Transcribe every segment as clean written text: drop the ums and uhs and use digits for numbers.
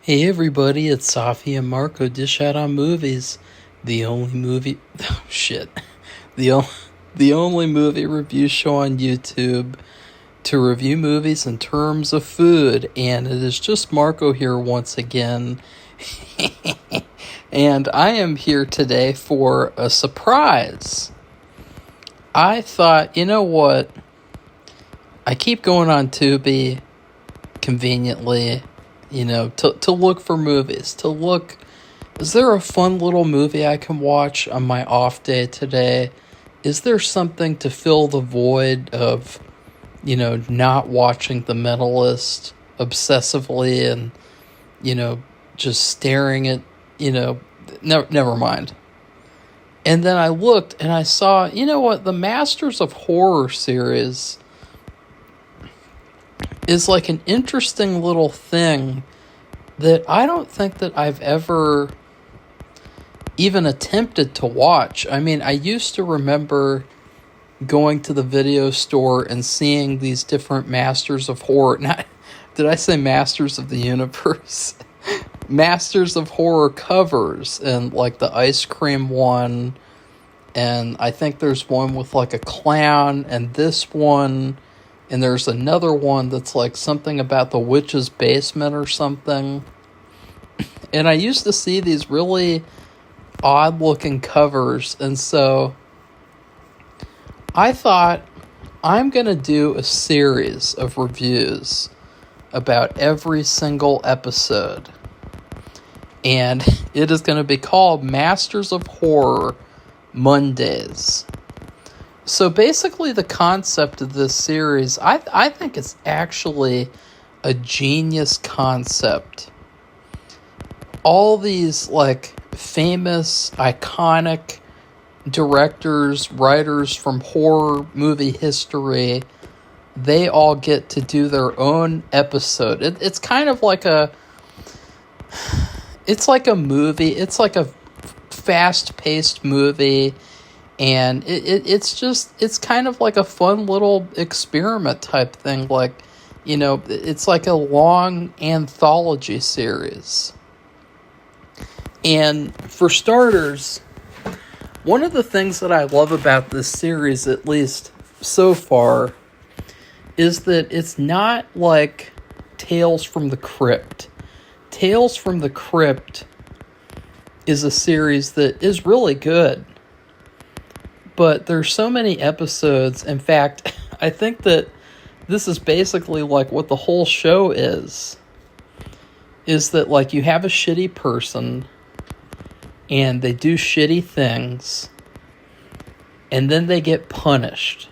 Hey everybody, it's Safi and Marco Dish Out on Movies. The only movie oh shit. The o- the only movie review show on YouTube to review movies in terms of food, and it is just Marco here once again. And I am here today for a surprise. I thought, you know what? I keep going on Tubi conveniently, to look for movies, is there a fun little movie I can watch on my off day today? Is there something to fill the void of, not watching The Mentalist obsessively and, just staring at, never mind. And then I looked and I saw, the Masters of Horror series is like an interesting little thing that I don't think that I've ever even attempted to watch. I mean, I used to remember going to the video store and seeing these different Masters of Horror. Did I say Masters of the Universe? Masters of Horror covers, and like the ice cream one, and I think there's one with like a clown, and this one. And there's another one that's like something about the witch's basement or something. And I used to see these really odd looking covers. And so I thought I'm going to do a series of reviews about every single episode. And it is going to be called Masters of Horror Mondays. So basically the concept of this series, I think it's actually a genius concept. All these like famous, iconic directors, writers from horror movie history, they all get to do their own episode. It's kind of like it's like a movie. It's like a fast-paced movie. And it's kind of like a fun little experiment type thing. Like, it's like a long anthology series. And for starters, one of the things that I love about this series, at least so far, is that it's not like Tales from the Crypt. Tales from the Crypt is a series that is really good. But there's so many episodes. In fact, I think that this is basically like what the whole show is that like you have a shitty person and they do shitty things and then they get punished.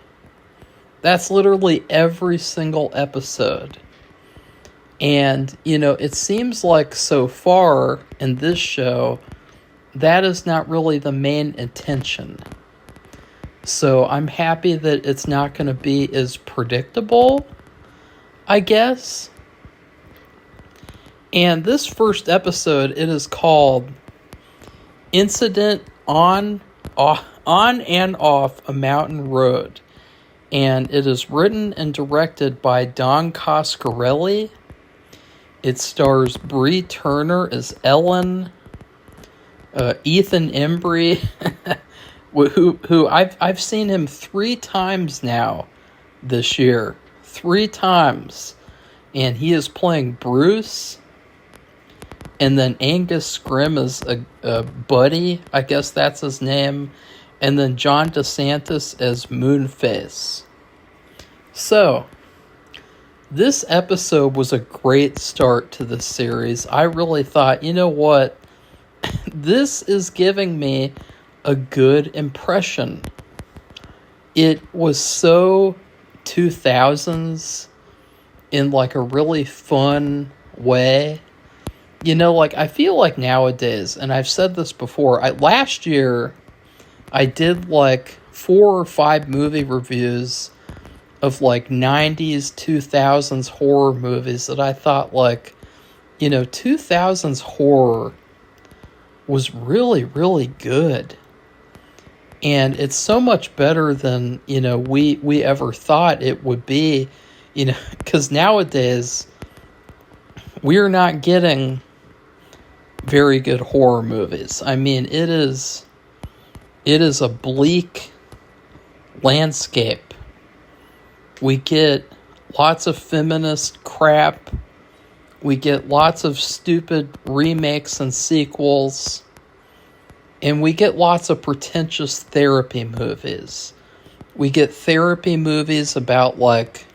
That's literally every single episode. And, it seems like so far in this show, that is not really the main intention. So I'm happy that it's not going to be as predictable, I guess. And this first episode, it is called Incident on and Off a Mountain Road. And it is written and directed by Don Coscarelli. It stars Bree Turner as Ellen, Ethan Embry, who I've seen him 3 times now this year. 3 times. And he is playing Bruce. And then Angus Scrimm is a buddy. I guess that's his name. And then John DeSantis as Moonface. So, this episode was a great start to the series. I really thought, you know what? This is giving me a good impression. It was so 2000s in like a really fun way. Like I feel like nowadays, and I've said this before, last year I did like 4 or 5 movie reviews of like 90s, 2000s horror movies that I thought like, 2000s horror was really, really good. And it's so much better than, we ever thought it would be, because nowadays we're not getting very good horror movies. I mean, it is a bleak landscape. We get lots of feminist crap. We get lots of stupid remakes and sequels. And we get lots of pretentious therapy movies. We get therapy movies about, like,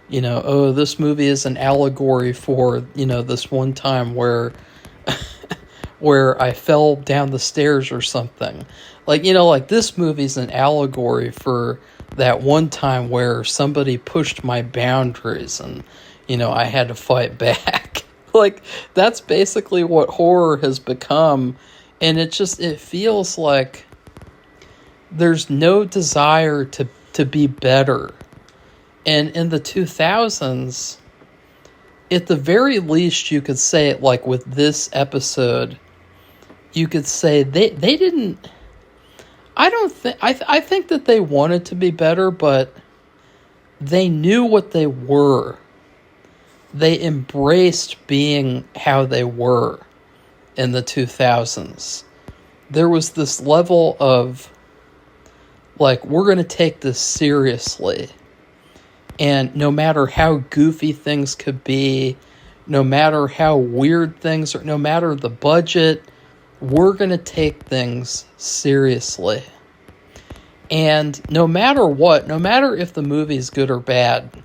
you know, oh, this movie is an allegory for, you know, this one time where where I fell down the stairs or something. Like, you know, like, this movie's an allegory for that one time where somebody pushed my boundaries and, you know, I had to fight back. Like, that's basically what horror has become. And it feels like there's no desire to be better. And in the 2000s, at the very least, you could say it, like, with this episode, you could say they didn't, I think that they wanted to be better, but they knew what they were. They embraced being how they were in the 2000s. There was this level of, like, we're going to take this seriously. And no matter how goofy things could be, no matter how weird things are, no matter the budget, we're going to take things seriously. And no matter what, no matter if the movie's good or bad,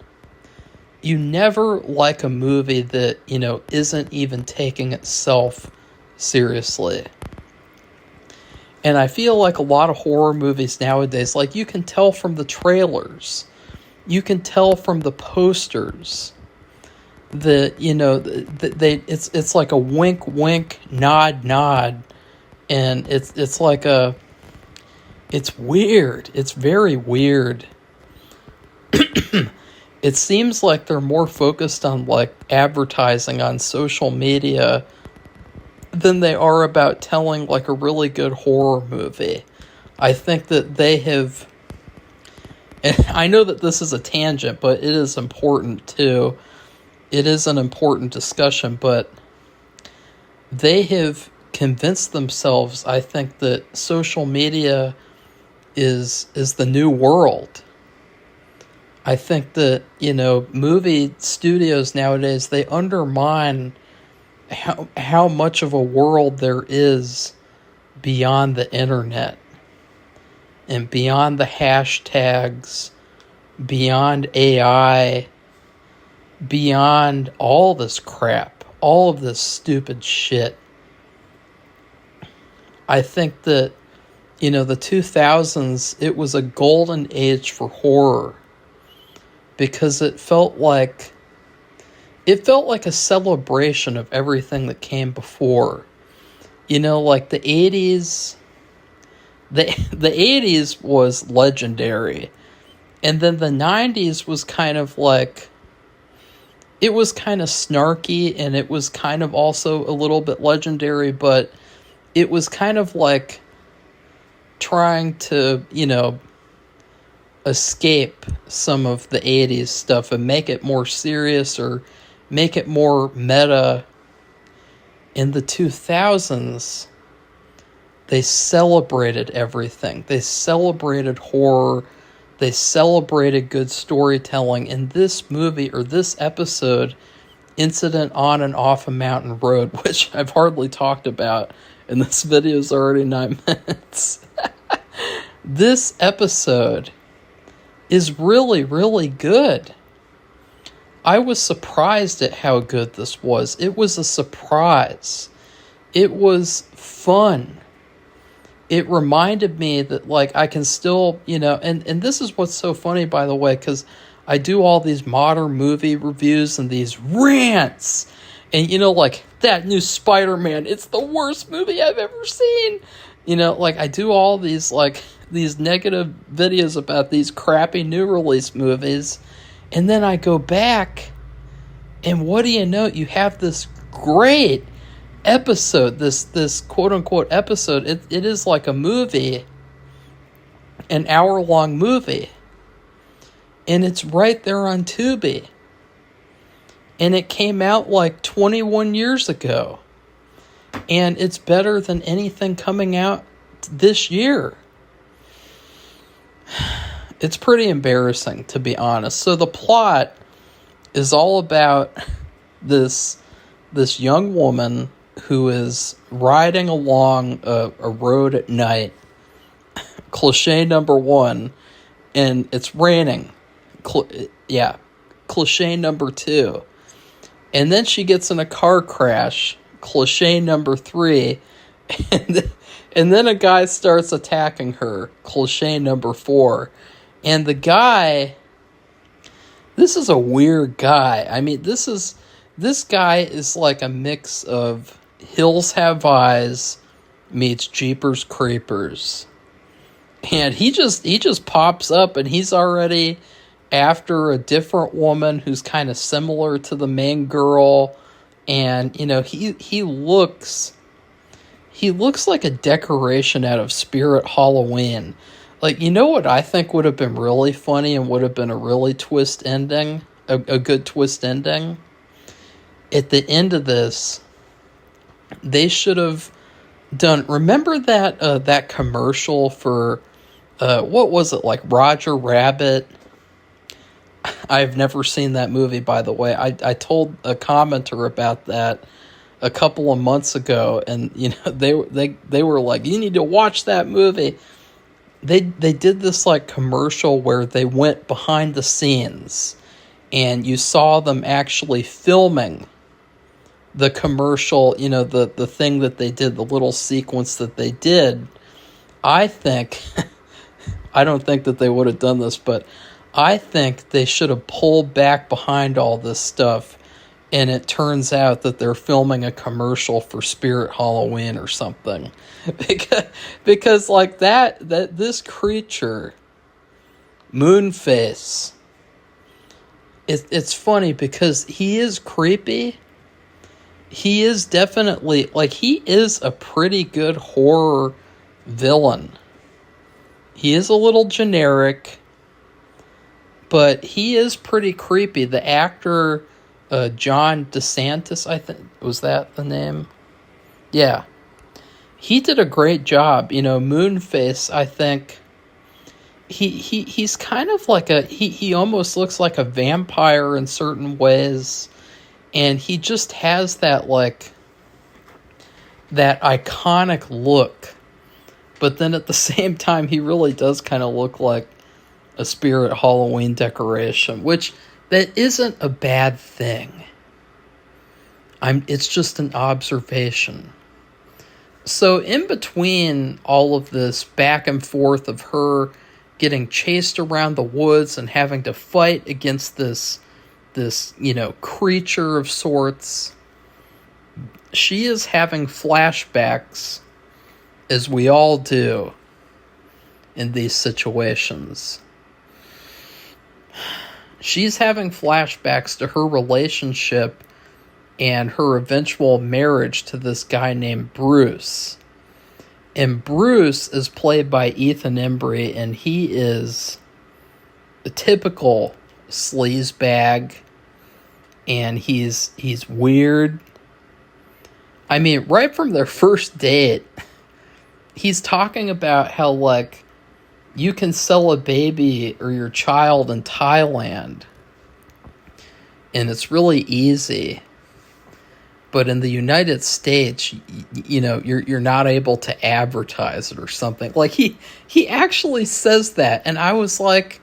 you never like a movie that, you know, isn't even taking itself seriously. And I feel like a lot of horror movies nowadays, like, you can tell from the trailers, you can tell from the posters that, you know, it's like a wink wink, nod nod, and it's like it's weird. It's very weird. It seems like they're more focused on, like, advertising on social media than they are about telling, like, a really good horror movie. I think that they have, and I know that this is a tangent, but it is important too. It is an important discussion, but they have convinced themselves, I think, that social media is the new world. I think that, you know, movie studios nowadays, they undermine how much of a world there is beyond the internet and beyond the hashtags, beyond AI, beyond all this crap, all of this stupid shit. I think that, you know, the 2000s, it was a golden age for horror because it felt like a celebration of everything that came before. You know, like the 80s, the 80s was legendary. And then the 90s was kind of like, it was kind of snarky, and it was kind of also a little bit legendary, but it was kind of like trying to, you know, escape some of the 80s stuff and make it more serious or make it more meta. In the 2000s, they celebrated everything. They celebrated horror. They celebrated good storytelling. And this movie, or this episode, Incident on and Off a Mountain Road, which I've hardly talked about, and this video is already 9 minutes. This episode is really, really good. I was surprised at how good this was. It was a surprise. It was fun. It reminded me that, like, I can still, you know, and this is what's so funny, by the way, because I do all these modern movie reviews and these rants. And, you know, like, that new Spider-Man, it's the worst movie I've ever seen. You know, like, I do all these, like, these negative videos about these crappy new release movies. And then I go back, and what do you know? You have this great episode, this quote-unquote episode. It is like a movie, an hour-long movie. And it's right there on Tubi. And it came out like 21 years ago. And it's better than anything coming out this year. It's pretty embarrassing, to be honest. So the plot is all about this young woman who is riding along a road at night. Cliche number one, and it's raining. Cliche number two. And then she gets in a car crash. Cliche number three. And then a guy starts attacking her. Cliche number four. And the guy, this is a weird guy. I mean, this guy is like a mix of Hills Have Eyes meets Jeepers Creepers. And he just pops up, and he's already after a different woman who's kind of similar to the main girl. And, you know, he looks like a decoration out of Spirit Halloween. Like, you know what I think would have been really funny and would have been a really twist ending? A good twist ending? At the end of this, they should have done... Remember that commercial for... what was it, like Roger Rabbit? I've never seen that movie, by the way. I told a commenter about that a couple of months ago, and you know they were like, you need to watch that movie. They did this like commercial where they went behind the scenes, and you saw them actually filming the commercial, you know, the thing that they did, the little sequence that they did. I think I don't think that they would have done this, but I think they should have pulled back behind all this stuff, and it turns out that they're filming a commercial for Spirit Halloween or something. Because like that this creature, Moonface, it's funny because he is creepy. He is definitely, like, he is a pretty good horror villain. He is a little generic, but he is pretty creepy. The actor, John DeSantis, I think, was that the name? Yeah. He did a great job. You know, Moonface, I think, he's kind of like he almost looks like a vampire in certain ways. And he just has that, like, that iconic look. But then at the same time, he really does kind of look like a Spirit Halloween decoration, which that isn't a bad thing. It's just an observation. So in between all of this back and forth of her getting chased around the woods and having to fight against this, you know, creature of sorts, she is having flashbacks, as we all do in these situations. She's having flashbacks to her relationship and her eventual marriage to this guy named Bruce. And Bruce is played by Ethan Embry, and he is a typical sleazebag, and he's weird. I mean, right from their first date, he's talking about how, like, you can sell a baby or your child in Thailand, and it's really easy. But in the United States, you know, you're not able to advertise it or something. Like, he actually says that, and I was like,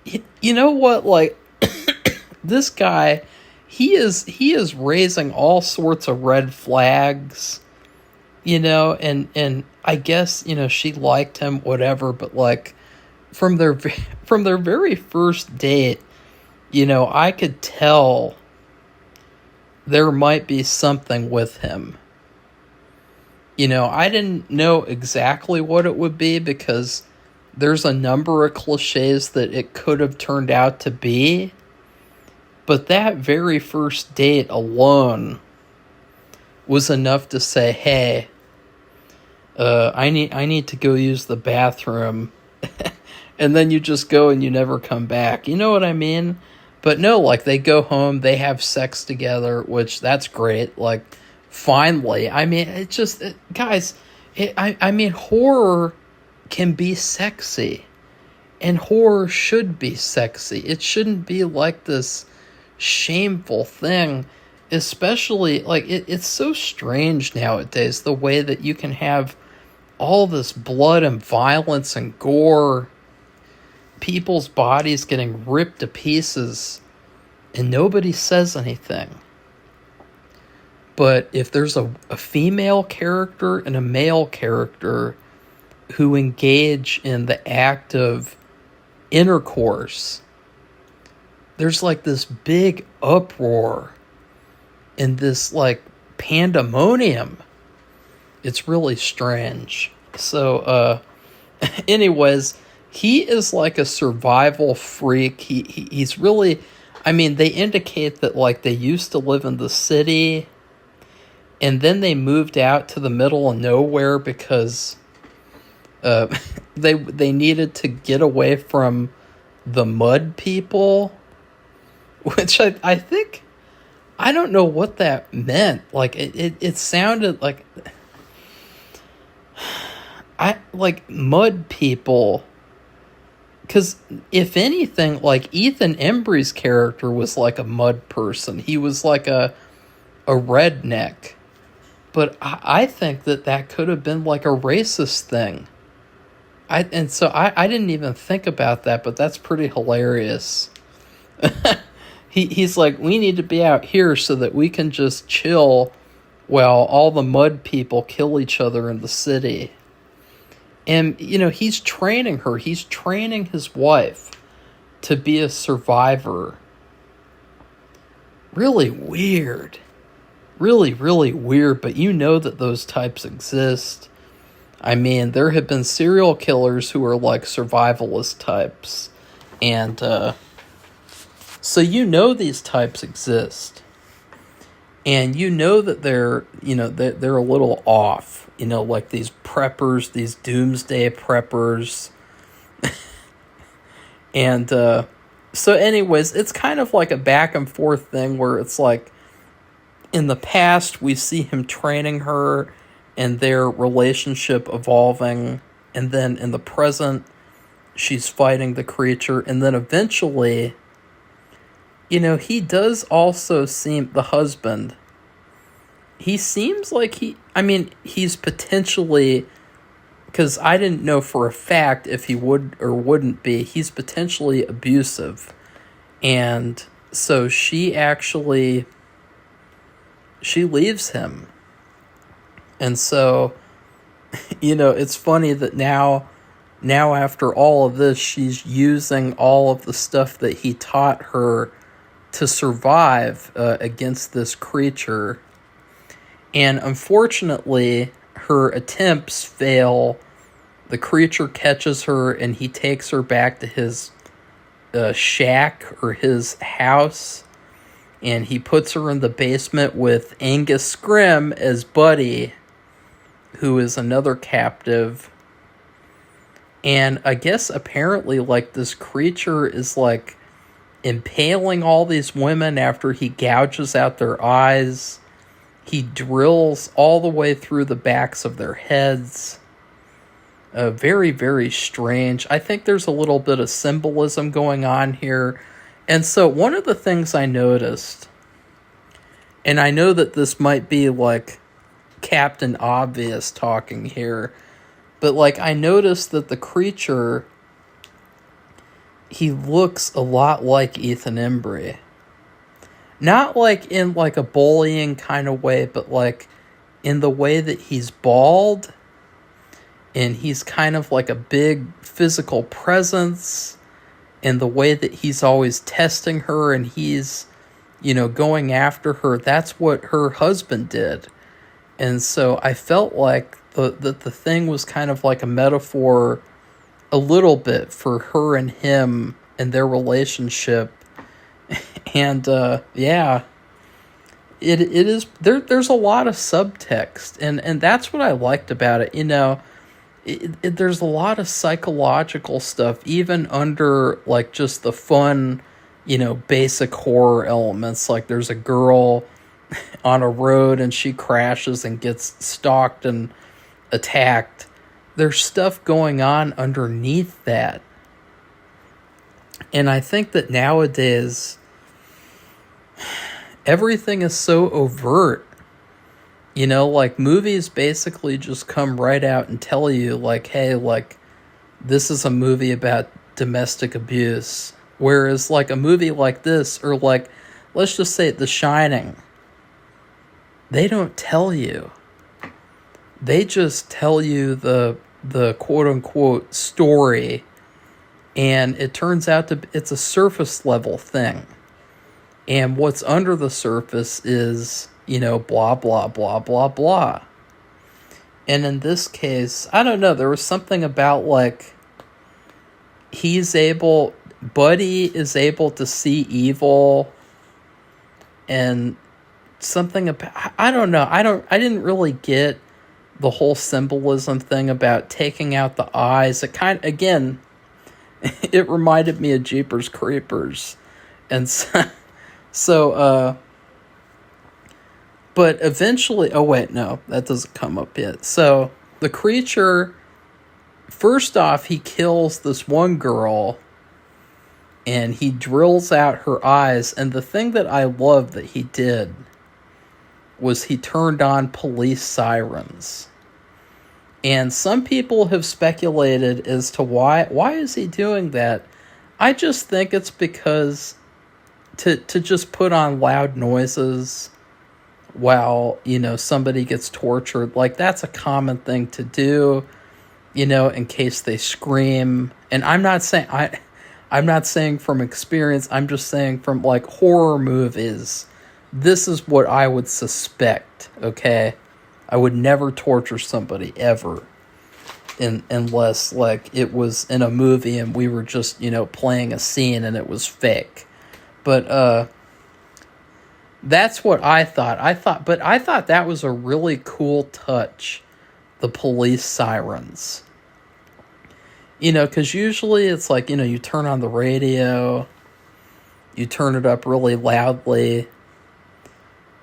you know what, like, this guy, he is raising all sorts of red flags, you know, and I guess, you know, she liked him, whatever, but like from their very first date, you know, I could tell there might be something with him. You know, I didn't know exactly what it would be because there's a number of cliches that it could have turned out to be. But that very first date alone was enough to say, hey, I need to go use the bathroom. And then you just go and you never come back. You know what I mean? But no, like, they go home, they have sex together, which that's great. Like, finally. I mean, guys, I mean, horror can be sexy, and horror should be sexy. It shouldn't be like this shameful thing, especially, like, it's so strange nowadays, the way that you can have all this blood and violence and gore, people's bodies getting ripped to pieces, and nobody says anything. But if there's a female character and a male character who engage in the act of intercourse, there's like this big uproar and this like pandemonium. It's really strange. So, anyways, he is like a survival freak. He's really, I mean, they indicate that like they used to live in the city, and then they moved out to the middle of nowhere because they needed to get away from the mud people, which I think, I don't know what that meant. Like it sounded like mud people. Because if anything, like Ethan Embry's character was like a mud person. He was like a redneck. But I think that could have been like a racist thing. I didn't even think about that, but that's pretty hilarious. He's like, we need to be out here so that we can just chill while all the mud people kill each other in the city. And, you know, he's training her. He's training his wife to be a survivor. Really weird. Really, really weird. But you know that those types exist. I mean, there have been serial killers who are like survivalist types. And so you know these types exist. And you know that they're a little off. You know, like these preppers, these doomsday preppers. And so anyways, it's kind of like a back and forth thing where it's like, in the past, we see him training her and their relationship evolving. And then in the present, she's fighting the creature. And then eventually, you know, he does also seem, the husband, he seems like he's potentially, because I didn't know for a fact if he would or wouldn't be, he's potentially abusive. And so she leaves him. And so, you know, it's funny that now after all of this, she's using all of the stuff that he taught her to survive against this creature. And unfortunately, her attempts fail. The creature catches her and he takes her back to his shack or his house. And he puts her in the basement with Angus Scrim as Buddy, who is another captive. And I guess apparently like this creature is like impaling all these women after he gouges out their eyes. He drills all the way through the backs of their heads. Very, very strange. I think there's a little bit of symbolism going on here. And so one of the things I noticed, and I know that this might be like Captain Obvious talking here, but like I noticed that the creature, he looks a lot like Ethan Embry. Not like in like a bullying kind of way, but like in the way that he's bald and he's kind of like a big physical presence, and the way that he's always testing her and he's, you know, going after her. That's what her husband did. And so I felt like the thing was kind of like a metaphor a little bit for her and him and their relationship. And yeah, it is there's a lot of subtext, and that's what I liked about it. You know, there's a lot of psychological stuff even under like just the fun, you know, basic horror elements. Like there's a girl on a road and she crashes and gets stalked and attacked. There's stuff going on underneath that. And I think that nowadays, everything is so overt. You know, like, movies basically just come right out and tell you, like, hey, like, this is a movie about domestic abuse. Whereas, like, a movie like this, or like, let's just say The Shining, they don't tell you. They just tell you the quote-unquote story, and it turns out it's a surface level thing. And what's under the surface is, you know, blah, blah, blah, blah, blah. And in this case, I don't know, there was something about, like, Buddy is able to see evil, and something about, I don't know, I didn't really get the whole symbolism thing about taking out the eyes. It kind of, again, it reminded me of Jeepers Creepers. And but eventually, oh wait, no, that doesn't come up yet. So the creature, first off, he kills this one girl and he drills out her eyes. And the thing that I love that he did was he turned on police sirens. And some people have speculated as to why is he doing that. I just think it's because to just put on loud noises while, you know, somebody gets tortured, like, that's a common thing to do, you know, in case they scream. And I'm not saying from experience, I'm just saying from, like, horror movies, this is what I would suspect, okay? I would never torture somebody, ever. Unless, like, it was in a movie and we were just, you know, playing a scene and it was fake. But, that's what I thought. I thought that was a really cool touch, the police sirens. You know, because usually it's like, you know, you turn on the radio, you turn it up really loudly.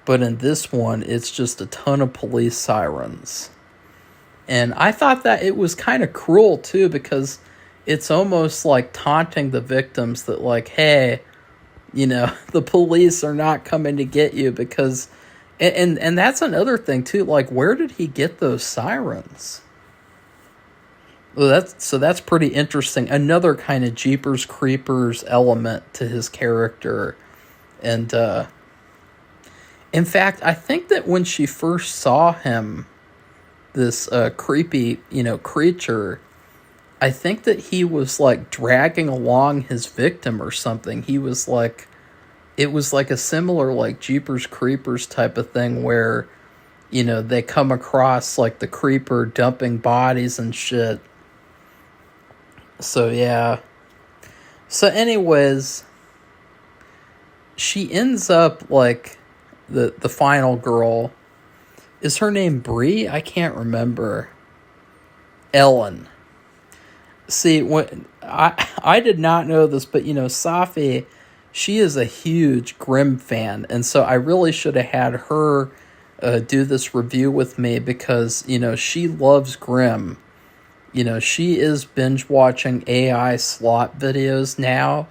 But in this one, it's just a ton of police sirens. And I thought that it was kind of cruel, too, because it's almost like taunting the victims that, like, hey, you know, the police are not coming to get you because... And that's another thing, too. Like, where did he get those sirens? Well, that's pretty interesting. Another kind of Jeepers Creepers element to his character. And, in fact, I think that when she first saw him, this creepy, you know, creature, I think that he was, like, dragging along his victim or something. He was, like, it was, like, a similar, like, Jeepers Creepers type of thing where, you know, they come across, like, the creeper dumping bodies and shit. So, yeah. So, anyways, she ends up, like, the final girl, is her name Bree? I can't remember. Ellen. See, when I did not know this, but, you know, Safi, she is a huge Grimm fan, and so I really should have had her do this review with me because, you know, she loves Grimm. You know, she is binge watching AI slot videos now,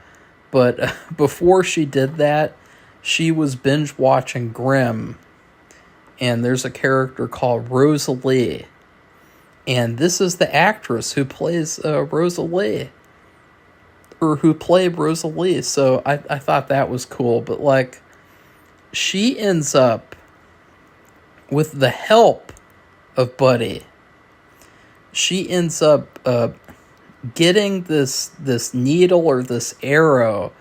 but before she did that, she was binge watching Grimm. And there's a character called Rosalie. And this is the actress who plays Rosalie. Or who played Rosalie. So I thought that was cool. But, like, she ends up, with the help of Buddy, she ends up getting this needle or this arrow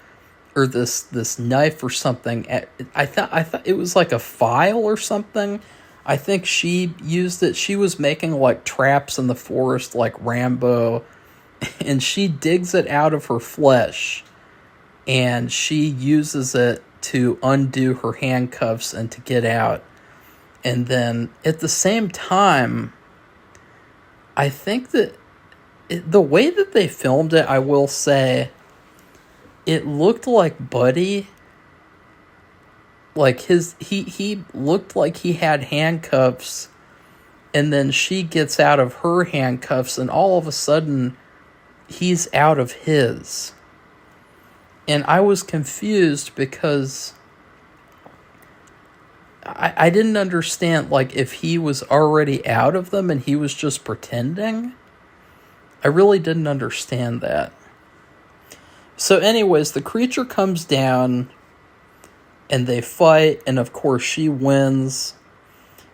or this knife or something. I thought it was like a file or something. I think she used it. She was making, like, traps in the forest like Rambo, and she digs it out of her flesh, and she uses it to undo her handcuffs and to get out. And then at the same time, I think that the way that they filmed it, I will say, it looked like Buddy like he looked like he had handcuffs, and then she gets out of her handcuffs, and all of a sudden he's out of his. And I was confused because I didn't understand, like, if he was already out of them and he was just pretending. I really didn't understand that. So anyways, the creature comes down and they fight, and of course she wins.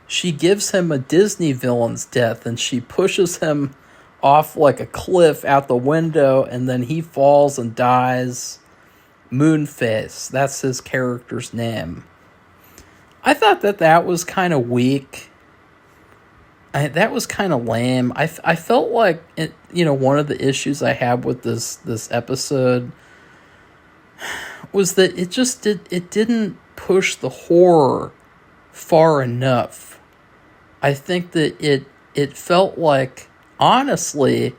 She gives him a Disney villain's death, and she pushes him off like a cliff out the window, and then he falls and dies. Moonface, that's his character's name. I thought that was kind of weak. That was kind of lame. I felt like it, one of the issues I had with this episode was that it didn't push the horror far enough. I think that it felt like, honestly,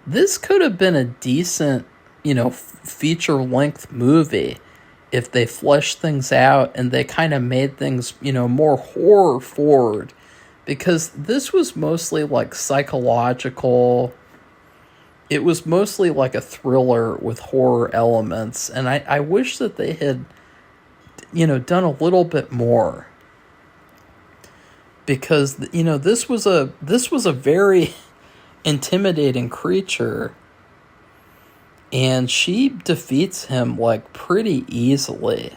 this could have been a decent, feature-length movie if they fleshed things out and they kind of made things, more horror forward. Because this was mostly like psychological. It was mostly like a thriller with horror elements. And I wish that they had, done a little bit more. Because, this was a very intimidating creature. And she defeats him, like, pretty easily.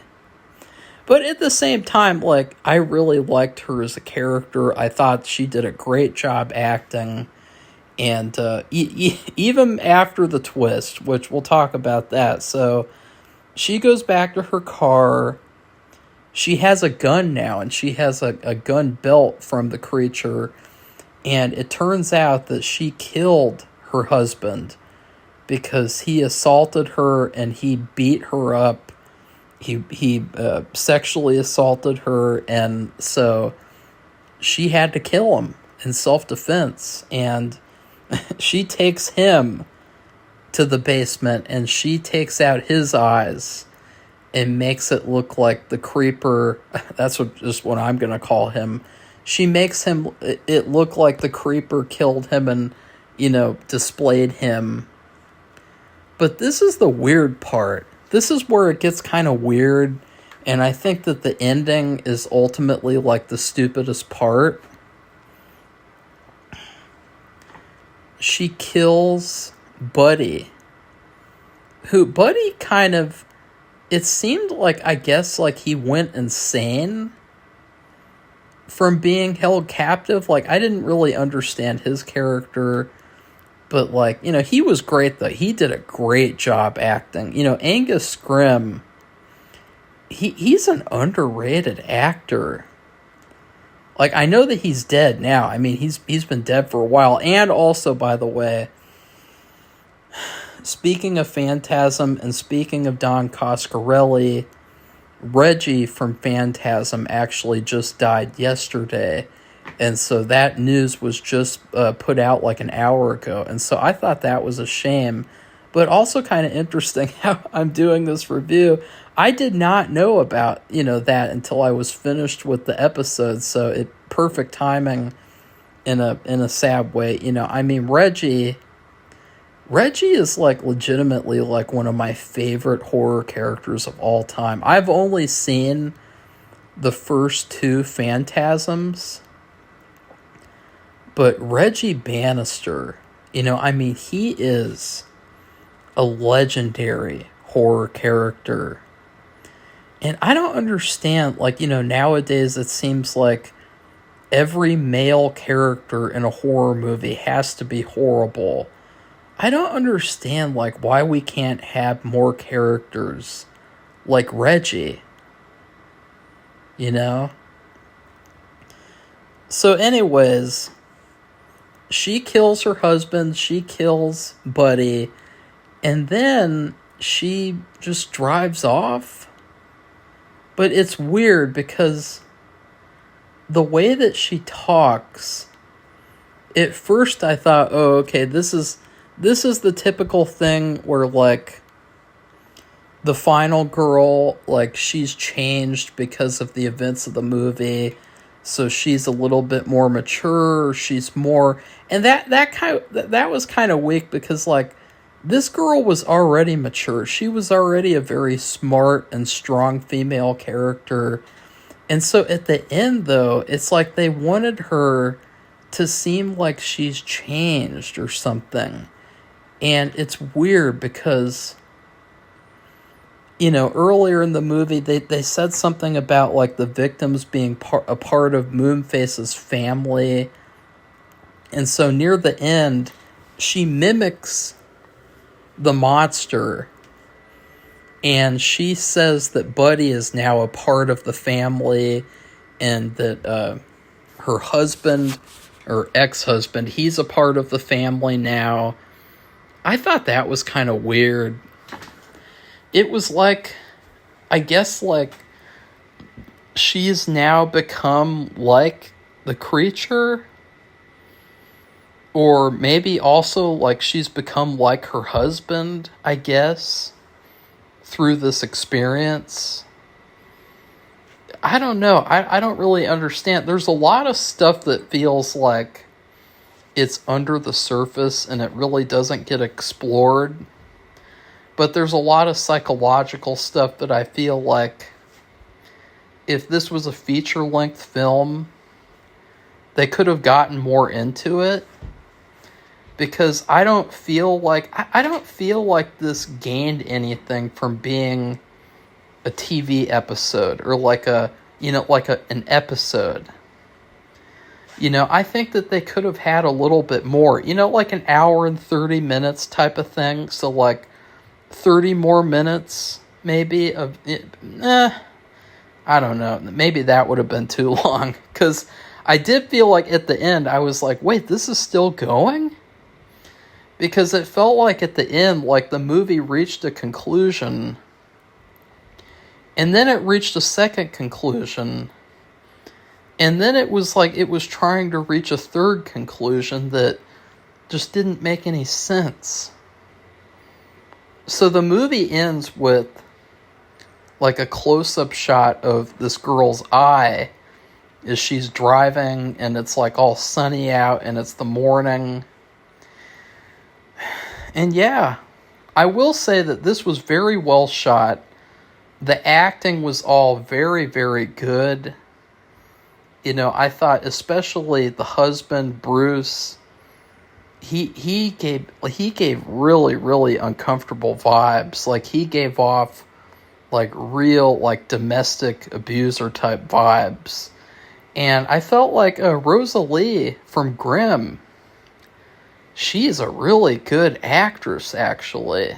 But at the same time, like, I really liked her as a character. I thought she did a great job acting. And even after the twist, which we'll talk about that. So she goes back to her car. She has a gun now, and she has a gun belt from the creature. And it turns out that she killed her husband because he assaulted her and he beat her up. He sexually assaulted her, and so she had to kill him in self-defense. And she takes him to the basement, and she takes out his eyes and makes it look like the creeper. That's what I'm going to call him. She makes it look like the creeper killed him and, displayed him. But this is the weird part. This is where it gets kind of weird, and I think that the ending is ultimately like the stupidest part. She kills Buddy. Buddy kind of, it seemed like, I guess, like he went insane from being held captive. Like, I didn't really understand his character. But, like, he was great, though. He did a great job acting. Angus Scrimm, he's an underrated actor. Like, I know that he's dead now. I mean, he's been dead for a while. And also, by the way, speaking of Phantasm and speaking of Don Coscarelli, Reggie from Phantasm actually just died yesterday. And so that news was just put out like an hour ago. And so I thought that was a shame, but also kind of interesting how I'm doing this review. I did not know about, that until I was finished with the episode. So perfect timing in a sad way. I mean, Reggie is like legitimately like one of my favorite horror characters of all time. I've only seen the first two Phantasms. But Reggie Bannister, I mean, he is a legendary horror character. And I don't understand, like, nowadays it seems like every male character in a horror movie has to be horrible. I don't understand, like, why we can't have more characters like Reggie. So anyways, she kills her husband, she kills Buddy, and then she just drives off. But it's weird because the way that she talks, at first I thought, oh, okay, this is the typical thing where, like, the final girl, like, she's changed because of the events of the movie. So she's a little bit more mature. She's more, and that was kind of weak because, like, this girl was already mature. She was already a very smart and strong female character. And so at the end, though, it's like they wanted her to seem like she's changed or something. And it's weird because, earlier in the movie, they said something about, like, the victims being a part of Moonface's family. And so near the end, she mimics the monster. And she says that Buddy is now a part of the family and that her husband, or ex-husband, he's a part of the family now. I thought that was kind of weird. It was like, I guess, like, she's now become like the creature. Or maybe also, like, she's become like her husband, I guess, through this experience. I don't know. I don't really understand. There's a lot of stuff that feels like it's under the surface and it really doesn't get explored. But there's a lot of psychological stuff that I feel like if this was a feature-length film, they could have gotten more into it. Because I don't feel like this gained anything from being a TV episode or like an episode. I think that they could have had a little bit more, like an hour and 30 minutes type of thing. So like 30 more minutes maybe of it. I don't know. Maybe that would have been too long, because I did feel like at the end I was like, wait, this is still going? Because it felt like at the end, like the movie reached a conclusion, and then it reached a second conclusion, and then it was like it was trying to reach a third conclusion that just didn't make any sense. So the movie ends with like a close-up shot of this girl's eye as she's driving, and it's like all sunny out, and it's the morning. And yeah, I will say that this was very well shot. The acting was all very, very good. I thought especially the husband, Bruce, he gave really, really uncomfortable vibes. Like, he gave off like real, like, domestic abuser type vibes. And I felt like Rosalie from Grimm, she's a really good actress, actually.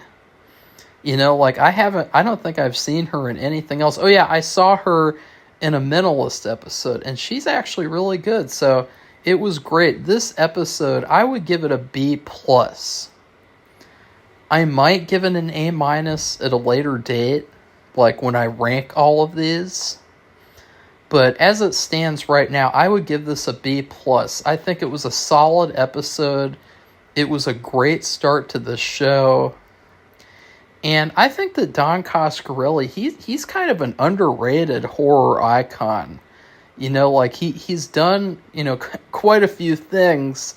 Like, I don't think I've seen her in anything else. Oh yeah, I saw her in a Mentalist episode, and she's actually really good. So it was great. This episode, I would give it a B+. I might give it an A- at a later date, like when I rank all of these. But as it stands right now, I would give this a B+. I think it was a solid episode. It was a great start to the show. And I think that Don Coscarelli, he's kind of an underrated horror icon. Like, he's done, quite a few things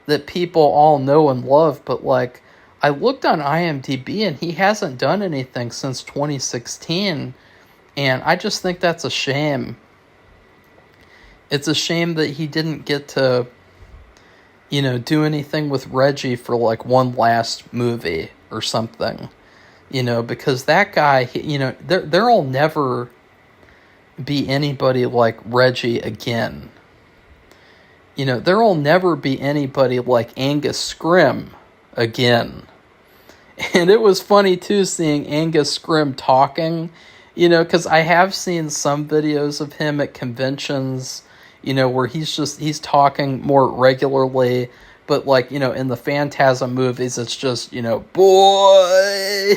that people all know and love. But, like, I looked on IMDb and he hasn't done anything since 2016. And I just think that's a shame. It's a shame that he didn't get to, do anything with Reggie for like one last movie or something, because that guy, there'll never be anybody like Reggie again. There'll never be anybody like Angus Scrimm again. And it was funny too seeing Angus Scrimm talking, because I have seen some videos of him at conventions, where he's talking more regularly, but like, in the Phantasm movies, it's just, boy,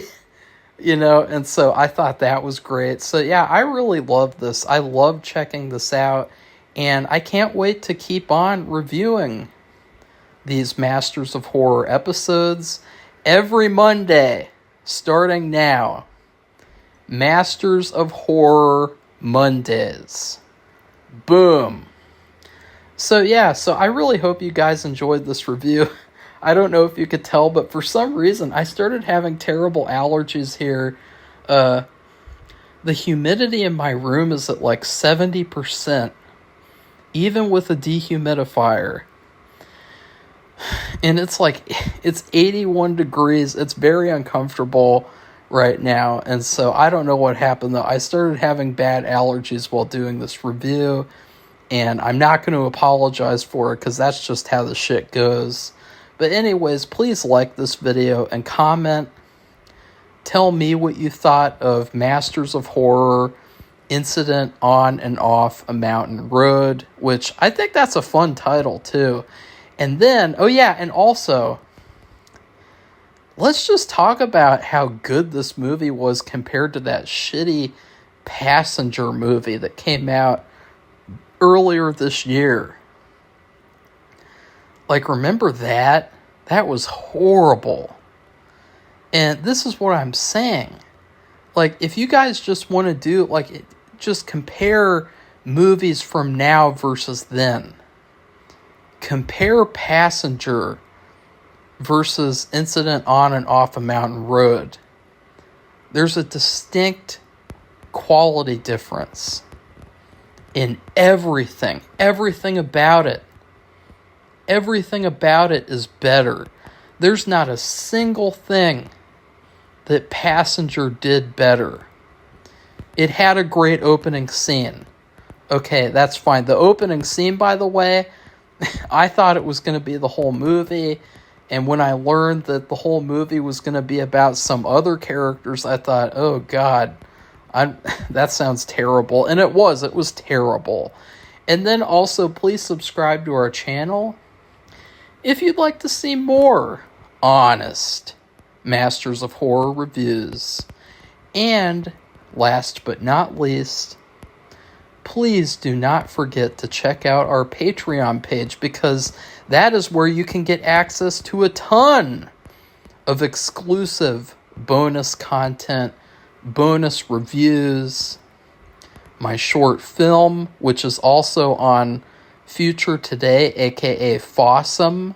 and so I thought that was great. So yeah, I really love this. I love checking this out, and I can't wait to keep on reviewing these Masters of Horror episodes every Monday, starting now. Masters of Horror Mondays. Boom. So I really hope you guys enjoyed this review. I don't know if you could tell, but for some reason I started having terrible allergies here. The humidity in my room is at like 70%, even with a dehumidifier. And it's 81 degrees. It's very uncomfortable right now. And so I don't know what happened though. I started having bad allergies while doing this review. And I'm not going to apologize for it because that's just how the shit goes. But anyways, please like this video and comment. Tell me what you thought of Masters of Horror Incident on and Off a Mountain Road, which I think that's a fun title too. And then, and also, let's just talk about how good this movie was compared to that shitty Passenger movie that came out earlier this year. Like, remember that? That was horrible. And this is what I'm saying. Like, if you guys just want to do, just compare movies from now versus then. Compare Passenger versus Incident on and Off a Mountain Road. There's a distinct quality difference in everything. Everything about it. Everything about it is better. There's not a single thing that Passenger did better. It had a great opening scene. Okay, that's fine. The opening scene, by the way, I thought it was going to be the whole movie. And when I learned that the whole movie was going to be about some other characters, I thought, oh God, that sounds terrible. And it was terrible. And then also, please subscribe to our channel if you'd like to see more honest Masters of Horror reviews. And last but not least, please do not forget to check out our Patreon page, because that is where you can get access to a ton of exclusive bonus content, bonus reviews, my short film, which is also on Future Today, aka Fossum,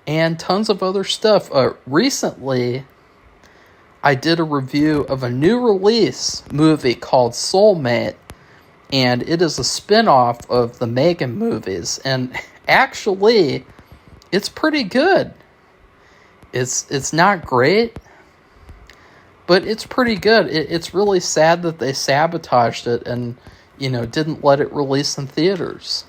and tons of other stuff. Recently, I did a review of a new release movie called Soulmate, and it is a spin-off of the Megan movies, and actually, it's pretty good. It's not great, but it's pretty good. It's really sad that they sabotaged it and, didn't let it release in theaters.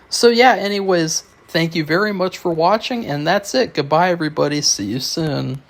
So anyways, thank you very much for watching, and that's it. Goodbye, everybody. See you soon.